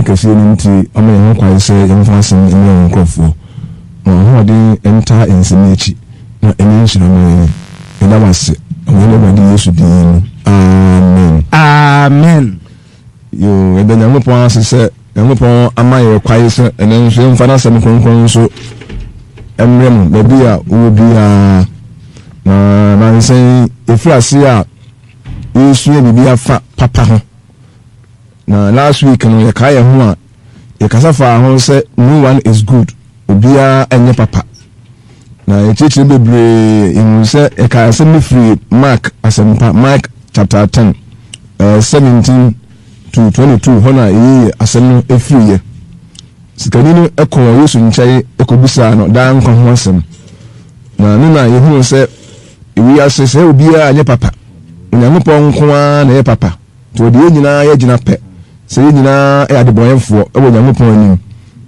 kɛseɛ no nti ɔma yɛn ho kwae sɛ yɛmfa asɛm ɛmɛ nkurɔfoɔ na ɔhoɔden ɛntaa nsɛm akyi na ɛne nhyira ma yɛn ɛda wase ɔmo Awurade Yesu din mu amen yo ɛda Nyankopɔn ase sɛ Nyankopɔn ama yɛ kwae sɛ ɛne nso yɛmfa n'asɛm kronkron nso ɛmmerɛ mu baabi a wowɔ biara na nansɛn ɛfiri ase a yɛsua biribi afa papa ho na last week no yɛkaa yɛ ho a yɛkasa fa ho sɛ no one is good obiara ɛnyɛ papa na yɛkyerɛkyerɛ bebree ɛhu sɛ yɛkaa asɛm no firi Mark asɛmpa Mark chapter 10 17 to 22 hɔ na ɛyɛ asɛm no ɛfiriyɛ sikani no ɛkɔ Yesu nkyɛn ɛkɔbisaa no daa nkwa ho asɛm na ne na yɛhunu sɛ ewiase sɛ obiara anyɛ papa Onyankopɔn nko ara na ɛyɛ papa to ɔde yɛn nyinaa yɛgyina pɛ sɛ yɛn nyinaa ɛyɛ adebɔnyɛfoɔ ɛwɔ Onyankopɔn anim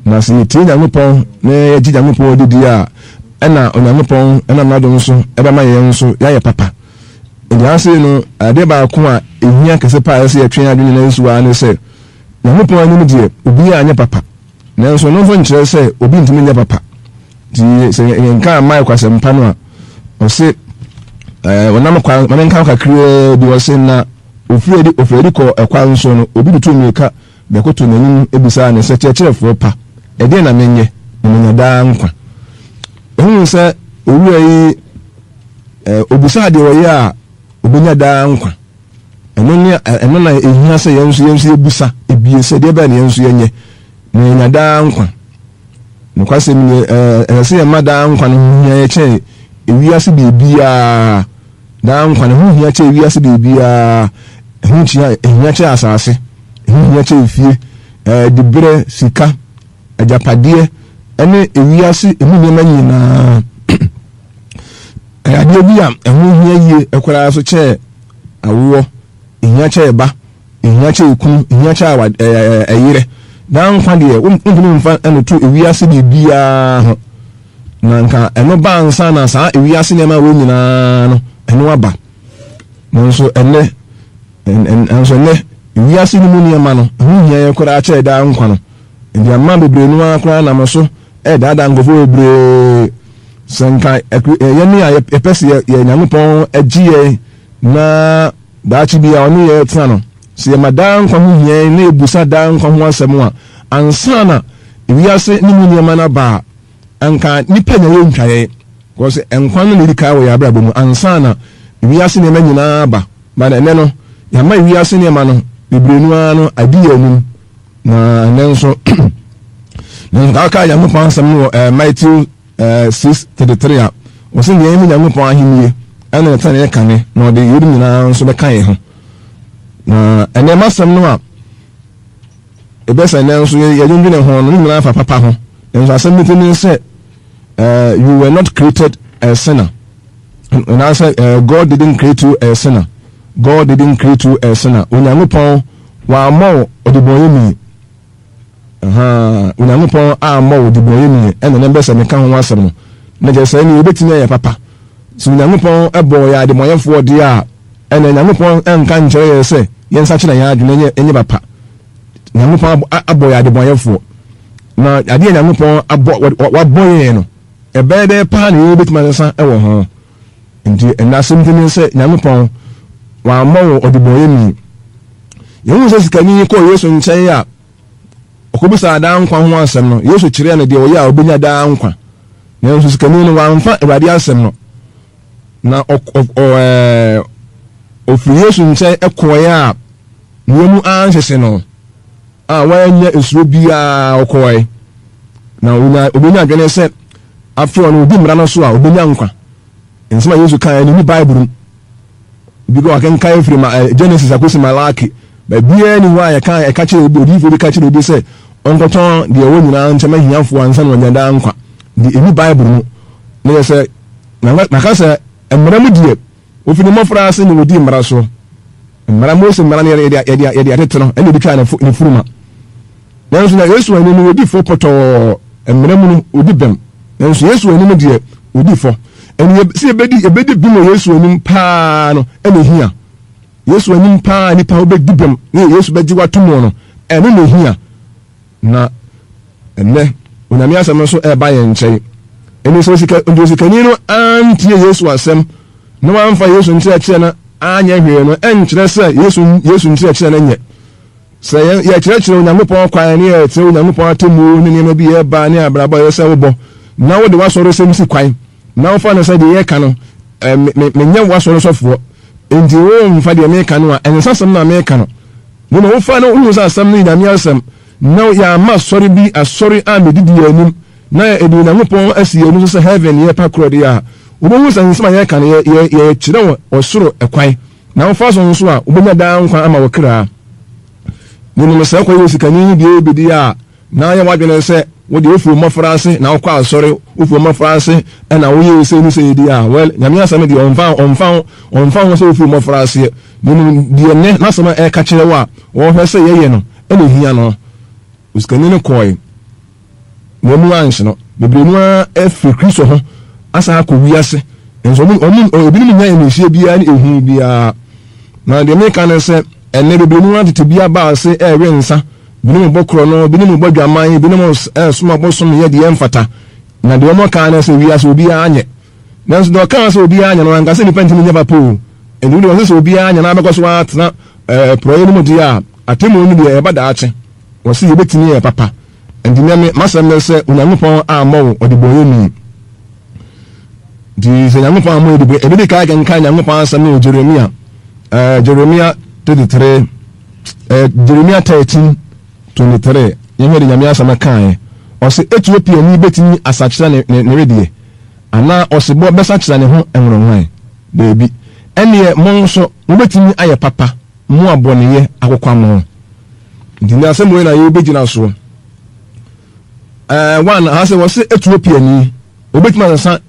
na sɛ yɛtie Onyankopɔn na yɛgye Onyankopɔn didi a ɛna Onyankopɔn ɛna n'adom nso ɛbɛma yɛn nso yɛayɛ papa ɛdi ase no adeɛ baako a ehia kɛse paa ɛsɛ yɛtwe adwene na nso a ne sɛ Onyankopɔn anim deɛ obiara anyɛ papa nanso no mfa nkyerɛ sɛ obi ntumi nyɛ papa ti sɛ yɛnka ma kwasɛmpa no a ɔse wɔnam kwa manenka kakra bi wɔse na ofiri kɔ ɛkwa nso no obi de to mieka bɛkoto n'anim ebisa ne sɛ kyerɛkyerɛfoɔ pa ɛdeɛ na menyɛ menya daa nkwa ɛhu sɛ owura yi obisa deɛ wɔyɛ a obenya daa nkwa ɛno na ehia sɛ yɛn nso ebisa ebie sɛ deɛ bɛ ne yɛn nso yɛnyɛ na yɛnya daa nkwa no kwasɛm ne ɛsɛ yɛ ma daa nkwa no hia yɛkyɛ ewiase biribiara daa nkwa no ho hia kyɛ ewiase biribiara ɛho hia kyɛ asase ɛho hia kyɛ efie dibrɛ sika agyapadeɛ ɛne ewiase emu nneɛma nyinaa adeɛ bi a ɛho hia yie ɛkoraa so kyɛ awoɔ hia kyɛ ba hia kyɛ ekunu hia kyɛ ɛyere daa nkwa deɛ wontumi mfa ɛno to ewiase biribiara ho na nka ɛno ba nsa na saa ewiase nneɛma wɔ nyinaa no ɛno aba nanso ɛnɛ ewiase no mu nneɛma no ɛho hia yɛ koraa kyɛ daa nkwa no nti ama bebree no koraa nam so ɛdaadaa nkɔfo bebree sɛ nka yɛne a yɛpɛ sɛ yɛ Nyankopɔn agye yɛn na daakye bi a ɔne yɛ tena no sɛ yɛma daa nkwa ho hia na ebusa daa nkwa ho asɛm a ansa na ewiase ne mu nneɛma no aba anka nipa nya yɛ ntwaeɛ kɔsɛ nkwa no ne dika wɔ yɛ abrabɔ mu ansa na ewiase nneɛma nyinaa aba ba na ɛnɛ no yɛma ewiase nneɛma no bebree no ara no adi yɛ anim na ɛnɛ nso na aka Nyankopɔn asɛm no wɔ Matthew 6:33 a wɔsɛ deɛ yɛn Nyankopɔn ahemie ɛna ɛtɛ ne kane na ɔde yɛn nyinaa nso bɛka yɛn ho na ɛnɛma asɛm no a ɛbɛsɛ ɛnɛ nso yɛdwendwene ho no nyinaa fa papa ho nso asɛm no tumi sɛ you were not created a sinner and I say God didn't create you a sinner. God didn't create you a sinner. Onyankopɔn wa mo odibɔyɛ mi Onyankopɔn a mo odibɔyɛ mi ɛna ne bɛsɛ me ka ho asɛm no na gye sɛ ne obetumi ayɛ papa so Onyankopɔn ɛbɔ yɛ ademɔyɛfoɔ de a ɛna Onyankopɔn ɛnka nkyerɛ yɛ sɛ yɛn nsa kyerɛ yɛn adwene ɛnyɛ papa Onyankopɔn abɔ yɛ ademɔyɛfoɔ na adeɛ Onyankopɔn wabɔ yɛn no ɛbɛyɛ dɛ paa ne yɛbɛtumi nsa ɛwɔ ho nti ɛna asɛm tumi sɛ Onyankopɔn wa mo odibɔyɛ mi yɛn sɛ sikani kɔ Yesu nkyɛn a ɔkɔbisa daa nkwa ho asɛm no Yesu kyerɛ no deɛ ɔyɛ a obenya daa nkwa na nso sikani no wamfa Awurade asɛm no na ofiri Yesu nkyɛn ɛkɔɛ a nemu anhyehye no a wanya esuro biara ɔkɔɛ na obenya adwene sɛ afro no odi mmara no so a obenya nkwa nsɛm a Yesu kan no ni Bible bi go akenka efiri ma Genesis akosi Malaki ba bia ni wa ya kan ɛka kyerɛ obi odifo bi ka kyerɛ obi sɛ ɔnkɔtɔn deɛ wɔ nyinaa nkyɛma hiafo ansa na ɔnya daa nkwa de eni Bible mu na yɛ sɛ na ka sɛ mmara mu die ofini mɔfra ase ne odi mmara so mmara Mose mmara ne yɛde atete no ɛna bi twa ne furuma nanso na Yesu ani no odi fo pɔtɔ mmara mu no odi bɛm nanso Yesu ani no deɛ odi fo ɛni sɛ ebedi bi mo Yesu ani paa no ɛna hia Yesu ani paa nipa obedi bɛm ne Yesu bɛgye wato mu no ɛno na hia na enne onyame asɛm so ɛba yɛn nkyɛn ɛne so sikani no antie Yesu asɛm na wamfa Yesu nkyerɛkyerɛ no anyɛ hwee no ɛnkyerɛ sɛ Yesu nkyerɛkyerɛ no nyɛ sɛ yɛkyerɛkyerɛ Onyankopɔn kwan ne yɛkyerɛ Onyankopɔn atemu ne nneɛma bi yɛba ne abrabɔ yɛsɛ wobɔ na wode wasɔre sɛm si kwan na wofa no sɛ deɛ yɛka no menyɛ wasɔre sɔfoɔ enti womfa deɛ meka no a ɛnsa sɛm na meka no na wofa no wohu sɛ asɛm no Nyame asɛm na yɛama asɔre bi asɔre a medidi anim na ɛde Onyankopɔn asi yɛnu so sɛ heaven yɛpa korɔ deɛ a wobɛhu sɛ nsɛm a yɛka no yɛkyerɛ wɔ ɔsoro ɛkwan na wofa so nso a wobɛnya daa nkwa ama wɔkraa nínú sɛ kɔ yɛ sikani deɛ bɛdi a na yɛ wadwene sɛ wode ofuo mmɔfra ase na wokɔ asɔre ofuo mmɔfra ase ɛna woyɛ sɛ no sɛ yɛdi a well Nyame asɛm deɛ ɔmfa ho sɛ ofuo mmɔfra ase nínú deɛ ne n'asɛm a ɛka kyerɛ wo a wɔhwɛ sɛ yɛyɛ no ɛna hia no sikani no kɔe na ɔmu anhye no bebree no a ɛfiri Kristo ho asa akɔ wiase nso ebinom nya ɛnhyia biara ne ehu biara na deɛ meka no sɛ ɛnɛ bebree no atete bia ba ase ɛwe nsa binom bɔ korɔ no binom bɔ dwaman binom soma bosom yɛ deɛ mfata na deɛ ɔmo ka no sɛ wiase obiara anyɛ nanso deɛ ɔka sɛ obiara anyɛ no anka sɛ nipa ntimi nyɛ papa o ɛnti deɛ ɔsɛ sɛ obiara anyɛ na abɛkɔ so atena prɔyɛ no mu deɛ a atemu no deɛ ɛba daakye wɔsɛ yɛbɛtumi yɛ papa ɛnti nyame masɛm ne sɛ Onyankopɔn ammɔ wo ɔde bɔyɛ ni nti sɛ Nyankopɔn ammɔ ɔde bɔyɛ ebi de kaa kenkan Nyankopɔn asɛm ne Jeremia 33 Jeremia 13:23 yɛhwɛ de Nyame asɛm kae ɔsɛ Ethiopia ni betumi asakyerɛ ne redie ana ɔsɛ bɔ bɛsakyerɛ ne ho enwronwan beebi ɛne mo nso wobetumi ayɛ papa mo abɔneyɛ akokwamu nti na asɛm wei na yɛbɛgyina so one ha sɛ wɔsɛ Ethiopia ni obetumi asasa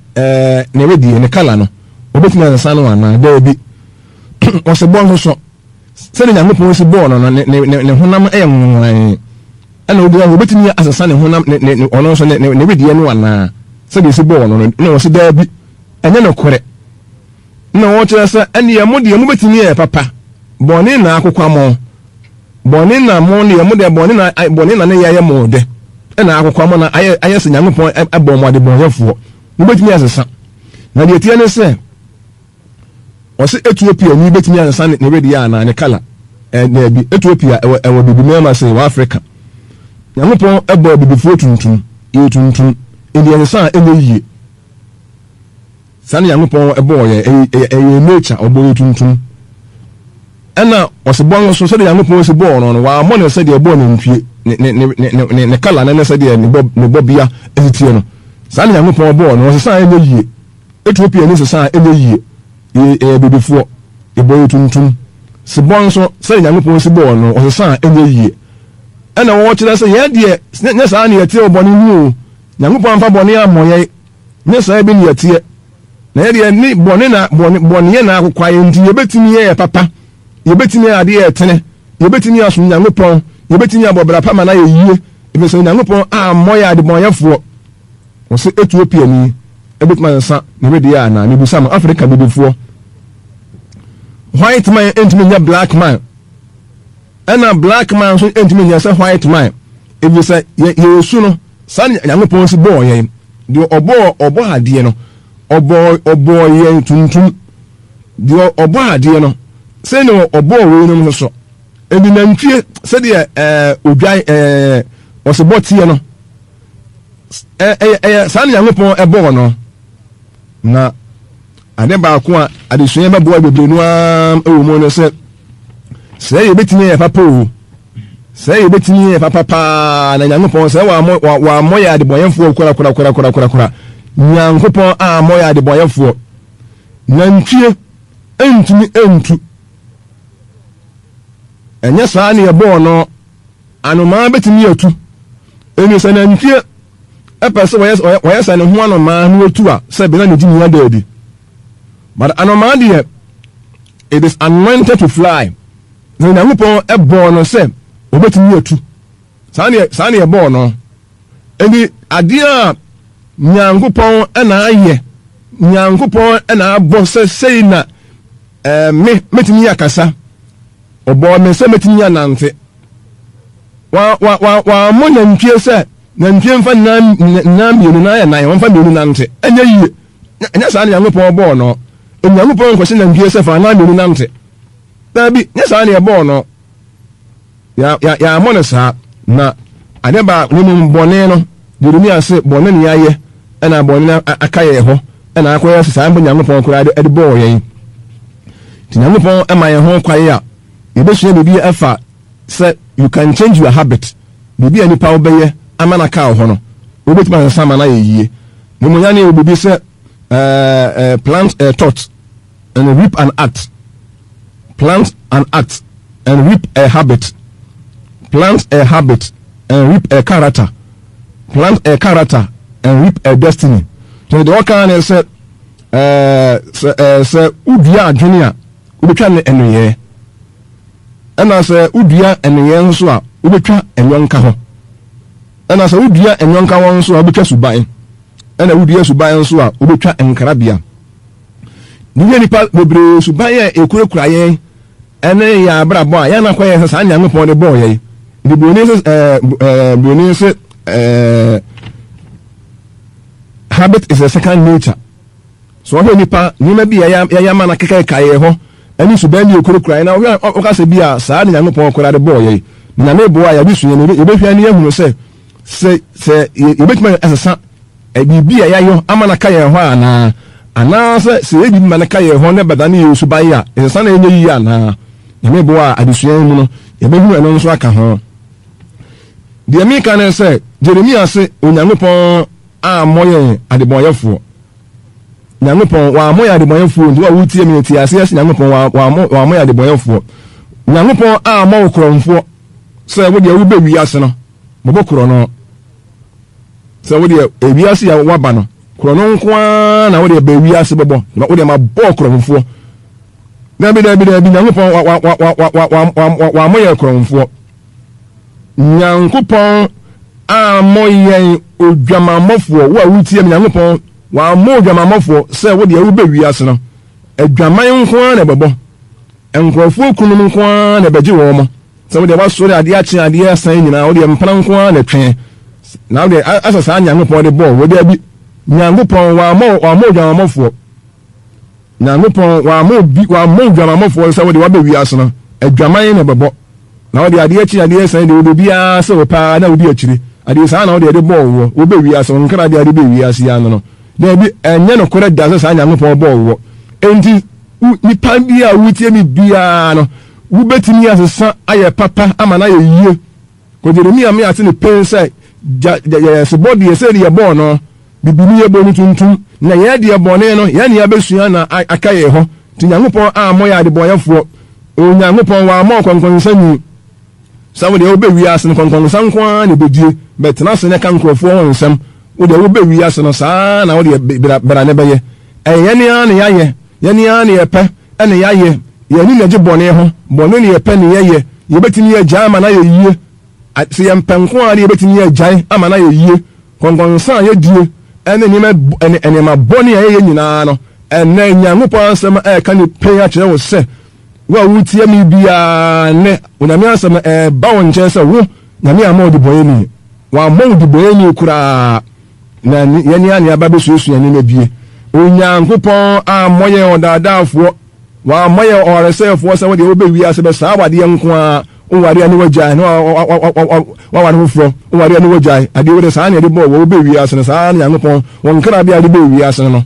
ne redie ne kala no obetumi asasa no ana beebi ɔsɛ bɔ nso so sɛde Nyankopɔn si bɔɔ no ne honam ɛyɛ nwan ɛna wobɛtumi asesa ne honam ɔno nso ne wedeɛ no anaa sɛde si bɔɔ no na wɔsi daa bi ɛnyɛ no korɛ na wɔkyerɛ sɛ ɛneɛ mo deɛ mobɛtumi yɛ papa bɔne na akokwammɔ bɔne na mo deɛ mo deɛ bɔne na ne yɛyɛ mo de ɛna akokwammɔ na ayɛ sɛ Nyankopɔn ɛbɔ mo ade bɔnyɛfoɔ mobɛtumi asesa na deɛ tie ne sɛ ɔsɛ Ethiopia ni betumi ansa ne ready ana ne kala na bi Ethiopia ɛwɔ bibi mema sɛ wɔ Africa Nyankopɔn ɛbɔ bibifoɔ tuntum ɛdi ansa ɛnyɛ yie sane Nyankopɔn ɛbɔ ɛyɛ nature ɔbɔ tuntum ɛna ɔsɛ bɔ so sɛ de Nyankopɔn sɛ bɔ no wa mɔ ne sɛ de ɛbɔ ne ntwie ne kala ne sɛ de ne bɔ bia ɛtitie no sane Nyankopɔn bɔ no ɔsɛ san ɛnyɛ yie Ethiopia ni sɛ san ɛnyɛ yie bibifoɔ ɛbɔ tuntum se bɔ nso sɛ Nyankopɔn si bɔ no ɔsesa ɛnyɛ yie ɛna wɔkyerɛ sɛ yɛ deɛ nyɛ saa ne yɛtie bɔne hu Nyankopɔn amfa bɔne ammɔ yɛ nyɛ saa bi ne yɛtie na yɛ deɛ ne bɔne yɛ na akokwa yɛ nti yɛbɛtumi yɛ papa yɛbɛtumi yɛ adeɛ ɛtene yɛbɛtumi asom Nyankopɔn yɛbɛtumi abɔ bra pa ma na yɛ yie ebi sɛ Nyankopɔn ammɔ yɛ adebɔnyɛfoɔ wɔsɛ Ethiopia ni ɛbɛtumi ansa ne redeɛ ana ne busam Africa bibifoɔ white man entimi nya black man ɛna black man so entimi nya sɛ white man ebi sɛ yɛsu no saa Nyankopɔn si bɔɔ yɛn deɛ ɔbɔ adeɛ no ɔbɔ yɛn tuntum deɛ ɔbɔ adeɛ no sɛ ne ɔbɔ wei no nso so ebi nantwie sɛdeɛ odwan ɔsebɔ tie no saa Nyankopɔn ɛbɔɔ no na ade baako a adesua bɛboa bebree no ɛwɔ mu no sɛ yɛbɛtumi yɛ papa o sɛ yɛbɛtumi yɛ papa paa na Nyankopɔn sɛ wɔamɔ yɛ adebɔnyɛfoɔ korakora Nyankopɔn ammɔ yɛ adebɔnyɛfoɔ nantwie ɛntumi ɛntu ɛnyɛ saa ne yɛbɔɔ no anomaa bɛtumi yɛtu ɛnu sɛ nantwie ɛpɛ sɛ wɔyɛ sɛ ne ho anomaa no wɔtu a sɛ bɛna ne di nia daadi but anomaa deɛ it is anointed to fly na Nyankopɔn ɛbɔɔ no sɛ wɔbɛtumi yɛtu saa ne yɛbɔɔ no ɛni adeɛ a Nyankopɔn ɛna ayɛ Nyankopɔn ɛna abɔ sɛ sei na mɛtumi yɛ akasa ɔbɔɔ me sɛ mɛtumi yɛ anante wa mo nantwie sɛ nantwie mfa nan mmienu na yɛ nan wɔmfa mmienu nante ɛnyɛ yie ɛnyɛ saa ne Nyankopɔn bɔɔ no Nyankopɔn nkɔhyɛ nantwie sɛ fa nan mmienu nante baabi nyɛ saa ne ɛbɔɔ no ya mo ne saa na ade ba ne mu bɔne no Jeremia se bɔne ne yɛayɛ ɛna bɔne aka yɛ hɔ ɛna akɔyɛ saa mbɔ Nyankopɔn koraa de bɔɔ yɛn ti Nyankopɔn ɛma yɛn ho kwae a yɛbɛsua biribi ɛfa sɛ you can change your habit biribi a nipa wobɛyɛ ama na ka hɔ no wobɛtumi asesa ama na yɛ yie ne mu yane wɔ biribi sɛ plant a thought and reap an act plant an act and reap a habit plant a habit and reap a character plant a character and reap a destiny so the work is said udua adwene a wobɛtwa ne enuyɛ ɛna sɛ udua enuyɛ nso a wobɛtwa enwonka ho ɛna sɛ udua enwonka ho nso a wobɛtwa suban ɛna udua suban nso a wobɛtwa nkrabea nipa bebree suban a ekurakura yɛn ɛne yɛ abrabɔ a yɛn akɔyɛ sɛ saa Nyankopɔn de bɔɔ yɛn de broni sɛ habit is a second nature so wɔhwɛ nipa nneɛma bi yɛyɛ ma na kekeka yɛ hɔ ɛne suban bi ekurakura yɛn na wɔka sɛ bi a saa ne Nyankopɔn koraa de bɔɔ yɛn nyame bɔ a yɛbi so yɛn yɛbɛhwɛ ne yɛhunu sɛ yɛbɛtumi asesa biribi a yɛayɔ ama na ka yɛn hɔ anaasɛ sɛ yɛbi ma na ka yɛn hɔ ne bɛda ne yɛ suban yi a ɛsesa na ɛnyɛ yie anaa nyame bɔ a adesua mu no yɛbɛhunu ɛno nso aka ho deɛ meka ne sɛ Jeremia se Onyankopɔn ammɔ yɛn adebɔnyɛfoɔ Nyankopɔn wammɔ yɛn adebɔnyɛfoɔ nti wa wotie me tie ase yɛsɛ Nyankopɔn wammɔ yɛn adebɔnyɛfoɔ Nyankopɔn ammɔ wo korɔmfoɔ sɛ wo deɛ wobɛ wiase no bɔbɔ korɔ no sɛ wo deɛ wiase ya waba no korɔ no nko ara na wo deɛ bɛ wiase bɔbɔ na wo deɛ ma bɔ korɔmfoɔ dabi Nyankopɔn wammɔ yɛn korɔmfoɔ Nyankopɔn ammɔ yɛn odwamammɔfoɔ wo a wotie me Nyankopɔn wammɔ odwamammɔfoɔ sɛ wo deɛ wobɛ wiase no adwaman nko ara na bɛbɔ nkurɔfoɔ kunum nko ara na bɛgye wɔn mo sɛ wo deɛ wasɔre adeɛ akye adeɛ asan nyinaa wo deɛ mpana nko ara na twɛn na wo deɛ asa saa Nyankopɔn de bɔ wo deɛ bi Nyankopɔn wammɔ odwamammɔfoɔ Nyankopɔn wammɔ odwamammɔfoɔ sɛ wo deɛ wabɛ wiase no adwaman na bɛbɔ na wo deɛ adeɛ akye adeɛ asan de wo de biara sɛ wo paa na wo di akyire adeɛ saa na wo deɛ de bɔ wo bɛ wiase wo nkra deɛ de bɛ wiase ya no deɛ bi ɛnyɛ no korɛ da sɛ saa Nyankopɔn bɔ wo enti nipa bi a wotie mi biara no wobɛtumi asesa ayɛ papa ama na yɛ yie ko Jeremia me ate ne pen sɛ sebɔ deɛ sɛ deɛ bɔɔ no bibini yɛ bɔ no tuntum na yɛ deɛ bɔne no yɛ ne yɛbɛsua na aka yɛ hɔ nti Nyankopɔn ammɔ yɛ adebɔnyɛfoɔ Onyankopɔn wammɔ kɔnkɔnsa ni sɛ wo deɛ wobɛ wiase no kɔnkɔnsa nko ara na bɛdie bɛtena se ne ka nkurɔfoɔ ho nsɛm wo deɛ wobɛ wiase no saa na wo deɛ bra ne bɛyɛ ɛyɛ ne ara ne yɛayɛ yɛne ara ne yɛpɛ ɛne yɛayɛ yɛni na gye bɔne ho bɔne ne yɛpɛ ne yɛyɛ yɛbɛtumi yɛ gyae ama na yɛ yie sɛ yɛmpɛ nko ara ne yɛbɛtumi yɛ gyae ama na yɛ yie kɔnkɔnsa a yɛdie ɛne nneɛma bɔne a yɛyɛ nyinaa no ɛnɛ Nyankopɔn asɛm ɛka ne pɛn akyerɛ wo sɛ wo a wotie me biara ne Onyame asɛm ɛba wo nkyɛn sɛ wo Nyame ama wo de bɔne ni wammɔ wo de bɔne ni koraa na yɛne a ne aba bɛsuasua nneɛma bie Onyankopɔn ammɔ yɛn ɔdaadaafoɔ wammɔ yɛn ɔresɛefoɔ sɛ wode wobɛ wiase bɛ saa wadeɛ nko a woware ne wagyae ne waware foforɔ woware ne wagyae adeɛ wode saa ne ɛde bɔɔ wobɛ wiase no saa ne Nyankopɔn wɔn nkrabea a de bɛ wiase no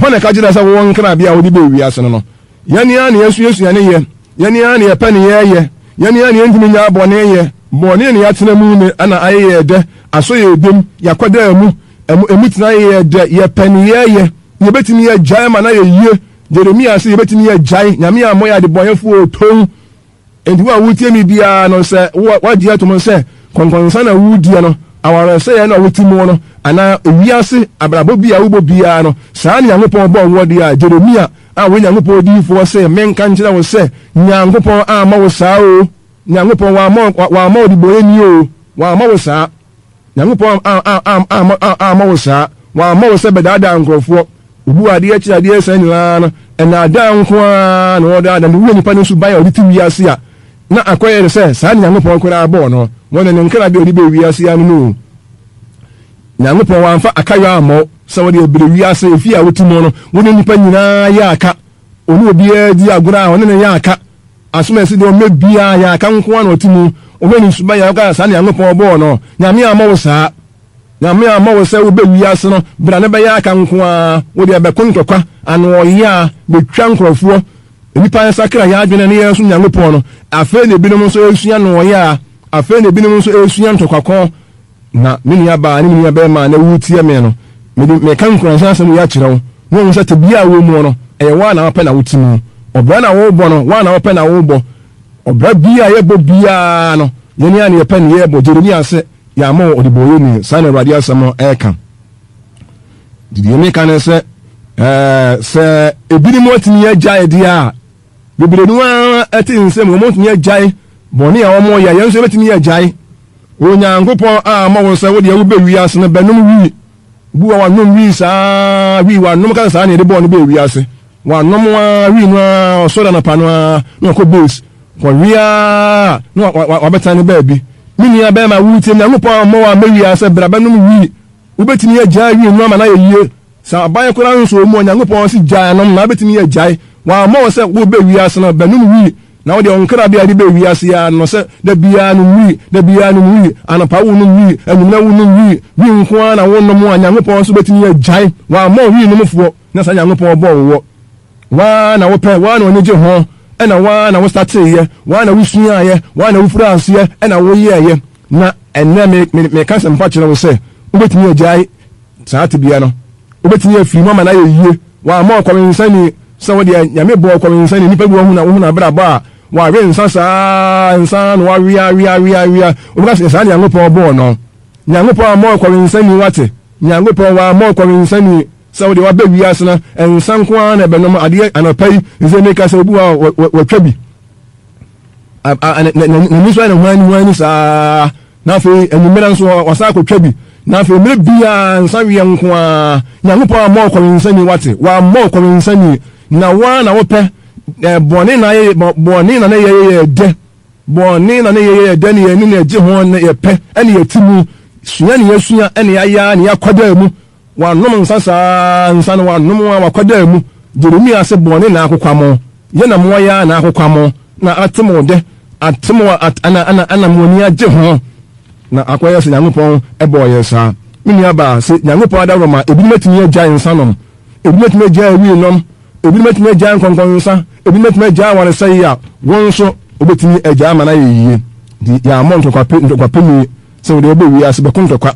hɔ ne ka gyina sɛ wɔn nkrabea a wode bɛ wiase no yɛne a ne yɛsuasua ne yɛ yɛne a ne yɛpɛ ne yɛyɛ yɛne a ne yɛntumi nya bɔne yɛ bɔne ne yɛatena mu ne ana ayɛ yɛ dɛ aso yɛ dɛm yɛakɔda mu ɛmu tena yɛ dɛ yɛpɛ ne yɛyɛ yɛbɛtumi yɛ gyae ma na yɛ yie Jeremia sɛ yɛbɛtumi yɛ gyae Nyame ammɔ yɛ adebɔnyɛfoɔ tom enti wo a wotie mi biara no sɛ wagye atom sɛ kɔnkɔnsa na wodie no awaresɛeɛ na wote mu no anaa ewiase abrabɔ bi a wobɔ biara no saa ne Nyankopɔn bɔ wo de a Jeremia a wo Nyankopɔn diifoɔ sɛ menka nkyerɛ wo sɛ Nyankopɔn amma wo saa o Nyankopɔn wamma wo de bɔyɛ ni o wamma wo saa Nyankopɔn amma wo saa wamma wo sɛ bɛdaadaa nkurɔfoɔ ubu adeɛ akyi adeɛ sɛ nyinaa no ɛna ada nko a na wɔda ada ne wo nipa no so ban a ɔde ti wiase a na akoye se saa Nyankopɔn kora abo no wona ne nkra de odi be wiase ya no Nyankopɔn wanfa akayo amo se wode ebire wiase efi a wotimo no wona nipa nyina ya aka onu obi di agora wona ne ya aka asoma se de o mebia ya aka nko an otimu o beni suba ya aka saa Nyankopɔn bo no nyame amawo saa nyame amawo se wo be wiase no bra ne be ya aka nko a wode be kontokwa ano ya be twa nkrofo nipa sakra ya adwene ne yesu Nyankopɔn no afa ne binom so esua no ya afa ne binom so esua ntokakɔ na mini aba ne mini aba ma na wutie me no me kan kronsa asem ya kyerɛw no wo sɛ bia wo mu no ɛyɛ wa na wapɛ na wotimu obra na wo bɔ no wa na wapɛ na wo bɔ obra bia ye bɔ bia no yɛni ani yɛpɛ ne yɛ bɔ Jeremia sɛ ya ma odiboyo ni sana Awurade asɛm ɛka didi me kan sɛ sɛ ebinim watini yɛ gyae dia bibirenu a ati nsɛm wo motini yɛ gyae bɔne a wɔn yɛ yɛn so betini yɛ gyae Onyankopɔn a ma wo sɛ wo de wo be wiase no benum wi bu wa nom wi saa wi wa nom kan saa ne de bɔ no be wiase wa nom wa wi no so da na pa no ko base ko wia no wa betane ba bi mini ya ba ma wuti Nyankopɔn ma wa me wiase bra benum wi wo betini yɛ gyae wi no ma na yɛ yie sa ban ko ran so mu Nyankopɔn si gyae nom na betini yɛ gyae wa ma wo sɛ wo be wiase no benum wi na wo de onkra bia de be wiase ya no se da bia no wi anapa wo no wi anumna wo no wi nko na wo no mu Nyankopɔn so betini ya jai wa ma wi no mfo na sa Nyankopɔn bɔ wo wa na wo pɛ wa na oni je ho ɛna wa na wo start ye wa na wo sua ye wa na wo fura ase ye ɛna wo ye na ɛnna me ka sɛ mfa kyerɛ wo sɛ wo betini ya jai saa te bia no wo betini ya firi mama na ye yie wa ma ko nsani sɛ wo de nyame bɔ ko nsani nipa bi wo hu na bra ba wa re nsa no wa wia o ga se sa Nyankopɔn bo no Nyankopɔn mo kwa nsani wate Nyankopɔn wa mo kwa nsani sa wo de wa be wiase na nsa nko an na be no ade anapai nse ne ka se obu wa twa bi na ni so na hwani sa na fe enumera nso wasa akotwa bi na fe mere bia nsa wi nko a Nyankopɔn mo kwa nsani wate wa mo kwa nsani na wa na wo pɛ bɔne na ye de bɔne na ye de ne ni na je ho na ye pɛ ene ye timu sua ne yesua ene ya ne yakwada mu wa nom nsa no wa nom wa kwada mu Jeremia se bɔne na akokwamo ye na mo ya na akokwamo na atemo de atemo ana mo ni aje ho na akoya se Nyankopɔn ebo ye sa mini aba se Nyankopɔn da roma ebi metimi agya nsa nom ebi metimi agya wi nom ebi metime agya nkonkonsa ebi metime agya ware sai ya won so obetimi agya mana yeye di ya monto kwa pemi se wo de obe wi ase be kontokwa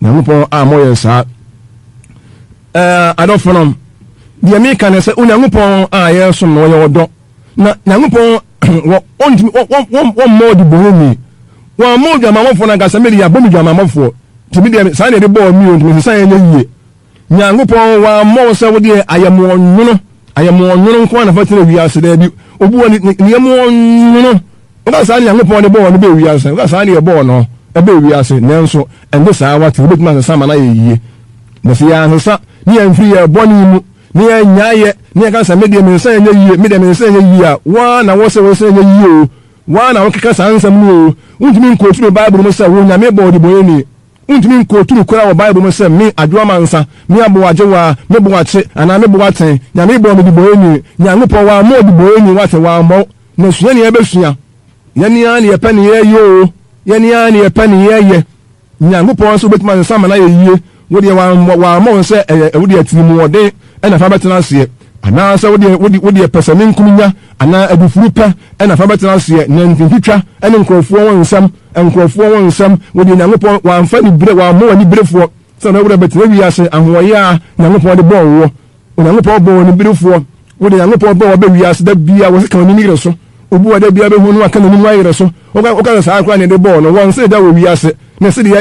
na Nyankopɔn a mo ye saa adofnom di mi kan se Nyankopɔn a ye so no ye wodo na Nyankopɔn won mo di bohemi won mo dwa mamofo na gasa meli ya bomi dwa mamofo timi de saa ne de bo mi o timi san ye yie Nyankopɔn wa mo se wo de ayamo nwono nko na fatire wiase da bi obu woni niyamo nwono o sa Nyankopɔn de bo no be wiase o sa ne bo no e be wiase nanso ende saa wate obi kuma sa ma na ye yie na se ya nsa ni amfiri ya boni mu ni ya nyaaye ni ka sa media me san ye yie media me san ye yie a wa na wo se ye yie o wa na wo keka sa nsam no untimi nkotu Bible mo sa wo nyame bo de bo ni untimi nkotu kora wo Bible mo se me adwo mansa me abo ajewa me bo ache ana me bo aten nyame bo me di bo ni Nyankopɔn wa mo di bo ni wate wa mo na sua ne ebesua yani ani ye pani ye yo yani ani ye pani ye Nyankopɔn so betima nsa ma na ye yie wo de wa mo se wo de atinimu wode na fa betena ase ana sa wo de pesame nkumnya ana adufuru pa na fa betena ase na ntintwitwa ene nkrofo won nsam wo de Nyankopɔn wa amfa ni bire wa mo ni birefo so na wo de betena wi ase ahoye a Nyankopɔn de bo wo Nyankopɔn bo ni birefo wo de Nyankopɔn bo wo be wi ase da bia wo se kan ni mire so obu wa da bia be hu no aka ni wayere so o ka sa akwa ne de bo no won se da wo wi ase na se de ya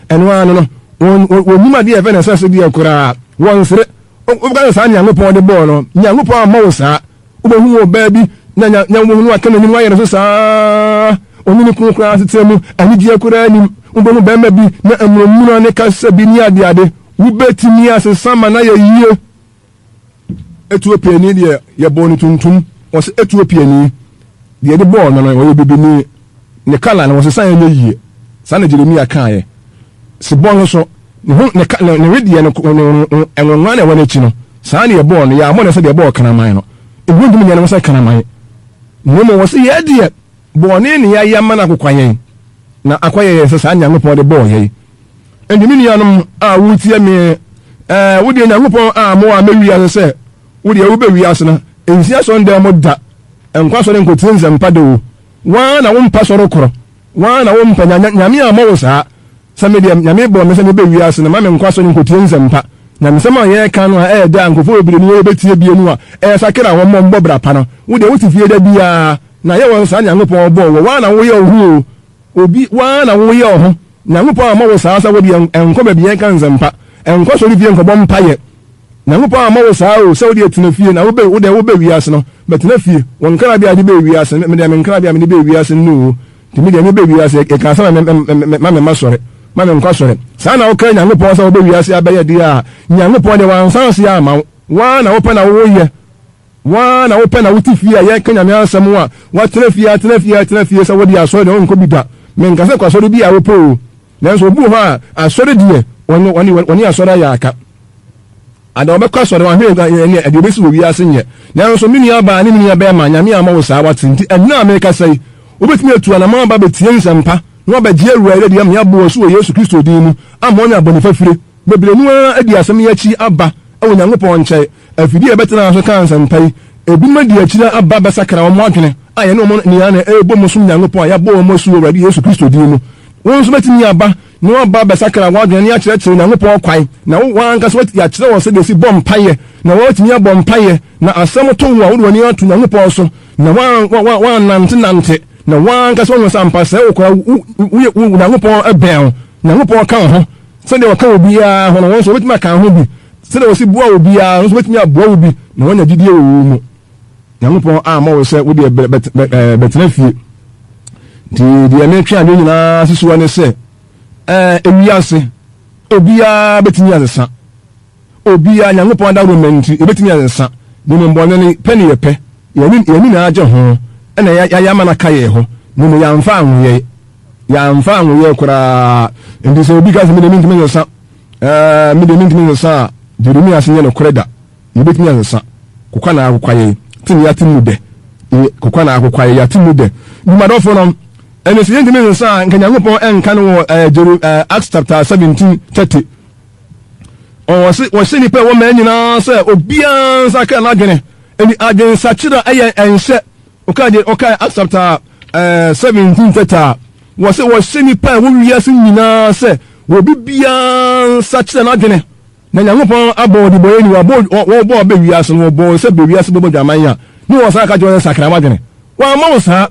eno anu no won nima de efe na se de akura won sere o ka sa Nyankopɔn de bo no Nyankopɔn ma wo sa o be hu wo ba bi na wo hu no aka ni wayere so sa onini kunkura tetemu ani die akura ni o be hu ba ma bi na amromuno ne ka se bi ni ade wo betimi ase sama na ye yie Ethiopia ni de ye bo ni tuntum was Ethiopia ni de de ball no o bibini ne kala na wosesan ye yie sa na Jeremia kan ye se ball no so ne ho ne wedie no enwanwa na wona chi no sa na ye ball no ya mo na se de ball kana man no ebu ndum nya na wosa kana man no mo wose ye de ball ne ya ya mana kokwayen na akwaye se sa Nyankopon de ball ye endimi nuanom a wutie me wodi Nyankopon a mo a mewia se wodi e wo bewi ase na ensia so ndem mo da enkwa so ne nkotinze mpado wa na wo mpa so rokoro wa na wo mpa nyame a mo wo saa samedi nyame bo me se ne bewi ase na ma me nkwa so ne nkotinze mpa na me se ma ye kan no a da nkofo obire ni obetie bie nu a sakira wo mo mbobra pa no wodi wo tifie da bia na ye wo saa Nyankopon bo wo wa na wo ye ohu obi wa na wo ye ohu Nyankopon a mo wo saa wodi enko ba bie kan zempa enko so rivie nko bom paye Nyankopon a mo wo saa o se wodi etina fie na wo be wiase no betina fie won kana bia de be wiase me de me kana bia me de be wiase no ti me de me be wiase e kan sa ma sore ma me nko sore saa na wo kan Nyankopon sa wo be wiase abaye dia Nyankopon de wan san se ama wa na wo pa na wo ye wa na wo pa na wo ti fie ye kan Nyame ansam a wa tena fie sa wodi aso de nko bi da me nka se kwaso bi a wo po nanso obu ho a asore die woni asore ya aka ada obekọ asore wan hwe ne ade obesi wo wiase nye nanso mini aba ne mini aba ma Nyame ama wo saa watinti ɛna Amerika sai obetimi atu ana ma ba betie nsampa no ba gie ruwa de am ya bo so Yesu Kristo din mu amonya abonifa fire bebre nu adi asem ya chi aba ɛwo Nyankopon nkyɛ afidi ebetena so kan nsampa yi ebi ma di akira aba besakra wo mo adwene aye no mo ni ana ebo mo sum Nyankopon ya bo mo so Awurade Yesu Kristo din mu won so betimi aba no aba besakra wo adwene ya kyerɛ Nyankopon kwai na wo anka so ya kyerɛ wo se de si bom paye na wo timi abom paye na asɛm to wo wo ni atu Nyankopon so na wa nante na wa anka so no sampa sɛ wo kwa wo Nyankopon ebɛn Nyankopon kan ho sɛ de wo ka obi a ho no won so betimi kan ho bi sɛ de wo si boa obi a won so betimi aboa obi na wonya gidie wo mu Nyankopon a ma wo sɛ wo de betena fie di ame twa ade nyina sisuwa ne sɛ ewiase obia betimi azesa obia Nyankopon da romenti ebetimi azesa ni mbonne ne peni yepe yeni na agye ho na ya mana kaye ho ni mo yamfa anwoye kura ndi so obi ka se me de mintimi azesa me de mintimi azesa Jeremia se ne koreda ebetimi azesa kokwa na akwaye tini ya timude kokwa na akwaye ya timude ni madofo no ene se yentimi azesa nka Nyankopon enka no Acts chapter 17:30 o se ni pe wo ma nyina se obia saka na adwene eni adwen sachira eye enhye okay Acts chapter 17:30 wo se ni pe wo wiase nyina se wo bibia sachira na adwene na Nyankopon abo di boye ni wo bo be wiase no bo se be wiase bo dwaman ya ni wo saka jo sakra ma adwene wa ma wo sa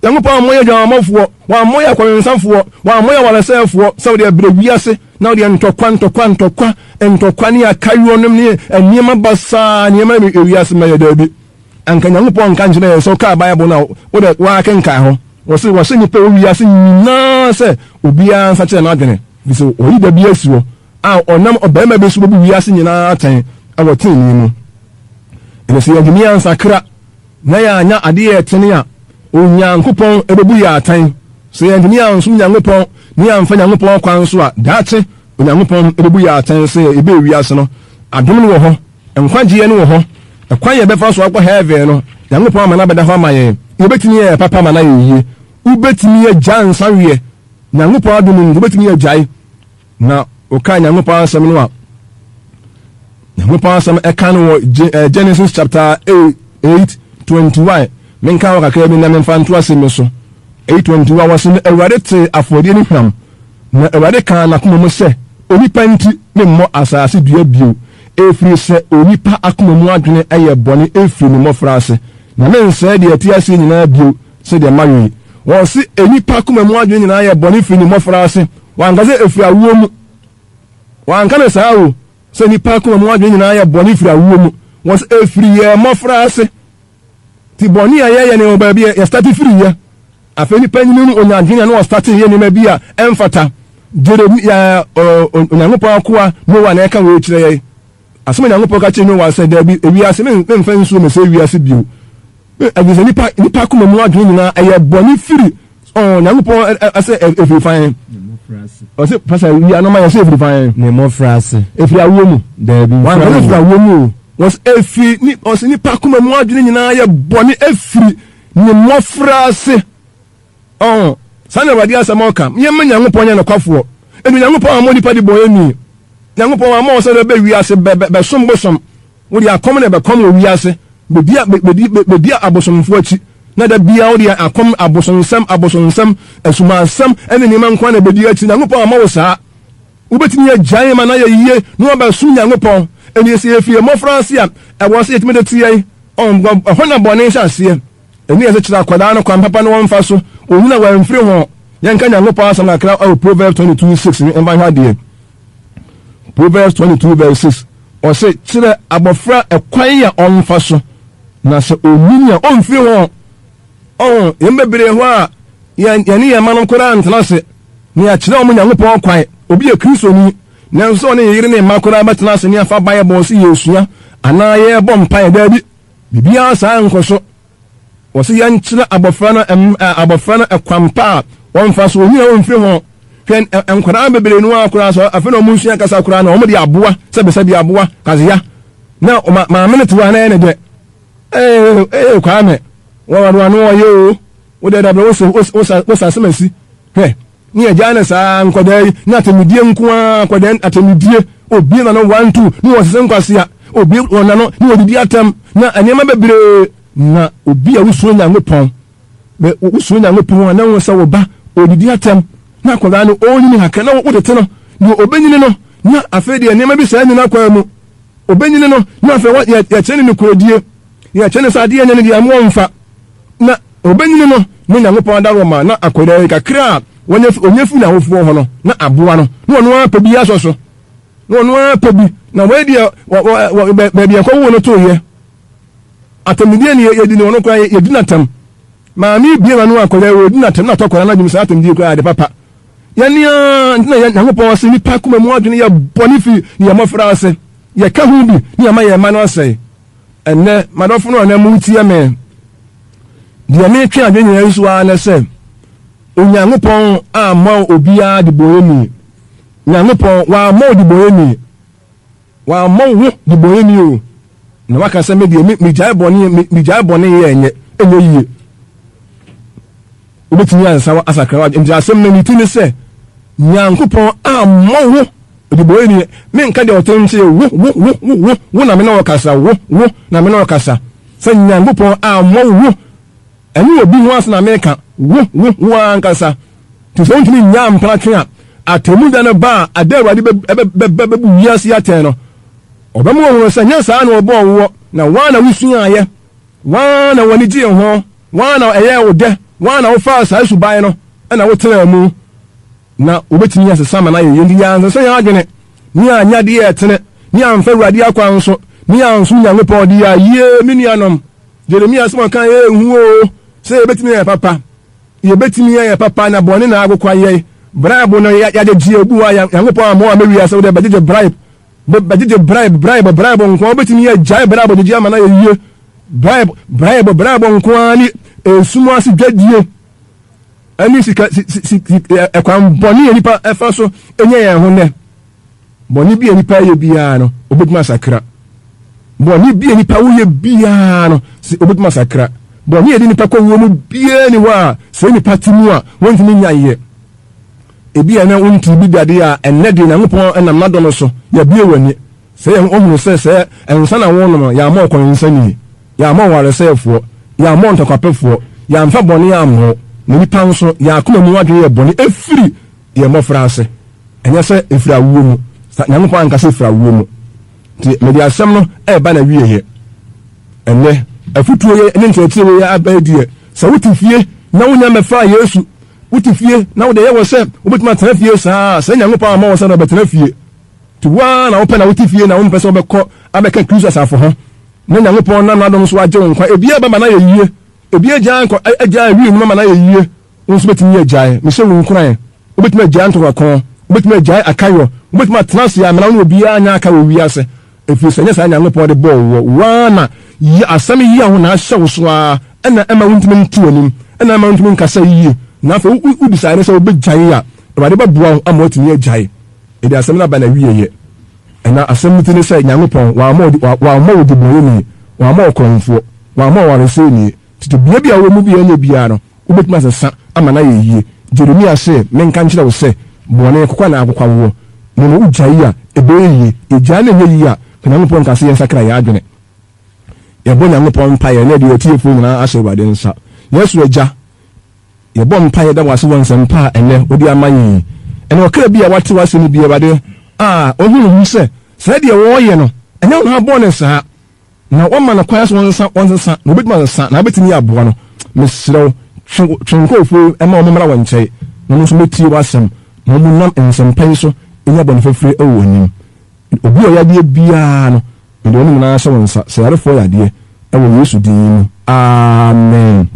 Nyankopon moya dwamafo wa moya kwansanfo wa moya walasefo saudi abre wiase na odi ntokwa ni akayo nom ni eniema basa niema wiase ma yadabi anka Nyankopon kan jina so ka bible na wa kenka ho wo se ni pe wiase nyina se obia nsa kye na adwene biso oyi da bia siwo a onam obema be so bo wiase nyina atan awotin ni mu ene se yagimi ansakra na ya anya ade etene a Onyankopon ebebu ya atan so ye ndini anso Nyankopon ni amfa Nyankopon kwan so a daate Onyankopon ebebu ya atan se ebe wiase no adom no wo ho enkwagye no wo ho ekwan ye befa so akwa heaven no Nyankopon amana beda ho amaye ubetini ye papa mana ye ubetini ye jansa wie Nyankopon adom no ubetini ye jai na oka Nyankopon asem no a Nyankopon asem ekan wo Genesis chapter 8:21 menka wa kakra bi na memfa nto asem so 8:21 wasen Awurade te afodie ni hwam na Awurade kan na komo se onipa nti ne mmɔ asase dua bio efiri se onipa akoma mu adwene eye bɔne efiri ne mmɔfra ase na mense de ati ase nyina bio se de mawi won se enipa akoma mu adwene nyina eye bɔne efiri ne mmɔfra ase wangaze efiri awuo mu wanka ne saa o se enipa akoma mu adwene nyina eye bɔne efiri awuo mu won se efiri ye mmɔfra ase ti bɔne ayeye ne oba bi ya start free ya afeni panyinu onya adwene no start ye ne ma bi a emfata Jeremia Onyankopon akoa no wa na eka we kyerɛ ye asome Onyankopon ka kyerɛ no wa sɛ da bi ewiase memfa nsuo me sɛ ewiase bio agese nipa kuma mu adwene nyina eye boni firi nyankopon ase efiri fan o se pasa wi anoma ya se efiri fan ne mo frase efiri awo mu da bi wan efiri awo mu was efiri ni o se nipa kuma mu adwene nyina ye boni efiri ne mo frase sana wadi asamoka yemma nyankopon nya nakwafo enu nyankopon amo nipa di boyemi nyankopon amo se be wi ase be sombosom wo di akom ne be kom wi ase be abosomfo achi na da bia wo di akom abosonsam esumansam ene ni man kwa na be di achi nyankopon amo wo saa wo betimi ya gyae ma na ye yiye no ba su nyankopon eni ese efie mo France a e wo se yetime de tie hona bone sha ase eni ese kira kwada no kwa papa no wonfa so onuna wa mfiri ho yanka nyankopon asam na kra Proverbs 22:6 en ban ha de Proverbs 22:6 o se kire abofra ekwan ya onfa so na se omunya onfiri ho yembebere ho a yani ya manon kora ntana se ni a kire omunyankopon kwan obi e Kristo ni na so ne yire ne makora betena se ni afa Bible se yesua ana ye bom pan da bi bibia sa nkoso o se yan kire abofra no ekwampa onfa so omunya onfiri ho hwen enkora bebere no akora so afa no munsua kasa akora na omo de aboa se be bi aboa kazeya na ma minute wa na ne de kwame wa no yo wo de da bro wo sa semasi ni ajana sa nkodai na atemidie nko akoda atemidie obi na no 1 2 ni wo sese nkwasea obi wona no ni odidi atam na anema bebere na obi a wuso nyankopon be wuso nyankopon na wo sa wo ba odidi atam na akoda no onyi haka na wo de te no ni obenyini no na afede anema bi sa ni na kwa mu obenyini no na afa ya chene ni kurodie ya chene sa de nyane dia mo mfa na obenyini no ni nyankopon da Roma na akoda kakra onyefu na wofo ho no na aboa no no no apabi asoso no no apabi na we dia be bia ko wo no to ye atamidie ni ye di no kwa ye di natam ma mi bia na no akoda we di natam na tokora na jumsa atamidie kwa de papa yania na nyankopon se ni pa kuma mu adwene ye bonifi ye mofra ase ye ka hu bi ni ama ye ma no ase enne madofo no na mu tie me dia me twa adwene yesu a na se onyankopon ama obia de boyemi nyankopon wa ma de boyemi wa ma wo de boyemi o na waka se me de mi jai boni ye enye yie obetini ansa asakra nti asem na mitini se nyankopon ama wo de boyemi me nka de otenche wo na me na wakasa wo na me na wakasa se nyankopon ama wo eni obi ho asna America wo ankasa to so ntimi nya mpratwe a atemu da na ba adaruade be wiase aten no obemu wo se nya saa na obo wo na wana wusu aye wana wani ji ho wana eye wo de wana wo fa saa suban no na wo tena mu na obetimi asesa ma na ye ndi ya nso ya adwene ni anya de ye tene ni amfa ruade akwa nso ni anso nya ngepo de ya ye minianom Jeremia so kan ye hu o se ebetimi ya papa ye betimi ya papa na bone na agukwa ye bribe no ya de gie obu wa yangopo amo amewi ase de badije bribe nko betimi ya jai bribe de gie ama na ye yie bribe nko ani esumu asi dwadie ani sika ekwan bone nipa efa so enye ye ho ne bone bi nipa ye bia no obetuma sakra bone bi nipa wo ye bia no obetuma sakra boni edi nipa ko wo mu bie ni wa se nipa timu a wontimi nyaye ebi ana wonti bi dade a enne de na ngopon enam na dono so ya bie wani se ye ohunu se ensa na wono ya ma okon nsani ya ma ware sefo ya ma ntokapefo ya mfa boni ya amho na nipa nso ya akoma mu adwe ye boni efiri ye mo frase enye se efiri awo mu na ngopon anka se efiri awo mu ti me dia asem no e ba na wie ye enne afutuo ye ene ntetire ye abadie sa wutifie na wonya mefa Yesu wutifie na wode ye wo se obetuma tena fie saa sa nyangopa ama wo se na betena fie tuwa na ope na wutifie na wompese obekọ abeka Kristo asafo ho na nyangopa na na dom so agye nkwa ebia baba na ye yie ebia gya nkwa agya wi mu mama na ye yie wonso betumi agyae me se wo nkran obetuma agya ntoko akon obetuma agyae akayo obetuma tena se ya mena no obia anya aka wo wiase efi se nya sa nyangopa de bo wo wana yi asɛm yi a ho na ahyɛ wo so a ɛna ɛma wontumi ntu anim ɛna ɛma wontumi nkasa yie na afei wodi saa ne sɛ wobɛgyae a Awurade bɛboa wo ama watumi agyae ɛde asɛm no aba na wieyɛ ɛna asɛm no ti ne sɛ Nyankopɔn wɔamma wo dibɔyɛni wɔamma wo kɔnfoɔ wɔamma wo waresɛni tete bia bia wɔ mu bia nyɛ biara no wobɛtumi asesa ama na yɛ yie Jeremia sɛ menka nkyerɛ wo sɛ bɔne kokwa na akokwa wo no no wogyae a ɛbɛyɛ yie ɛgyaa na ɛnyɛ yie a Nyankopɔn ka sɛ yɛnsakra yɛ adwene yɛbɔ Nyankopɔn mpaeɛ na ɛde yɛtiefoɔ nyinaa ahyɛ Awurade nsa Yesu agya yɛbɔ mpaeɛ da wase wɔ nsɛmpa a ɛnɛ wode ama yɛn ɛna ɔkra bi a wate wase no bi Awurade ɔhunu hu sɛ saa deɛ wɔɔyɛ no ɛnyɛ wo na abɔ ne saa na wɔma no kwan so wɔnsesa na wobɛtumi asesa na wobɛtumi yɛ aboa no mesrɛ wo twenkofoɔ ɛma wɔn mmara wɔn nkyɛn na nso mɛtie w'asɛm na wɔn nam nsɛmpa yi so ɛnya bɔne fɛfiri ɛwɔ anim obi a ɔyadeɛ biara no mede wɔn nyinaa hyɛ wɔn nsa sɛ yarefoɔ yadeɛ ɛwɔ Yesu din mu amen.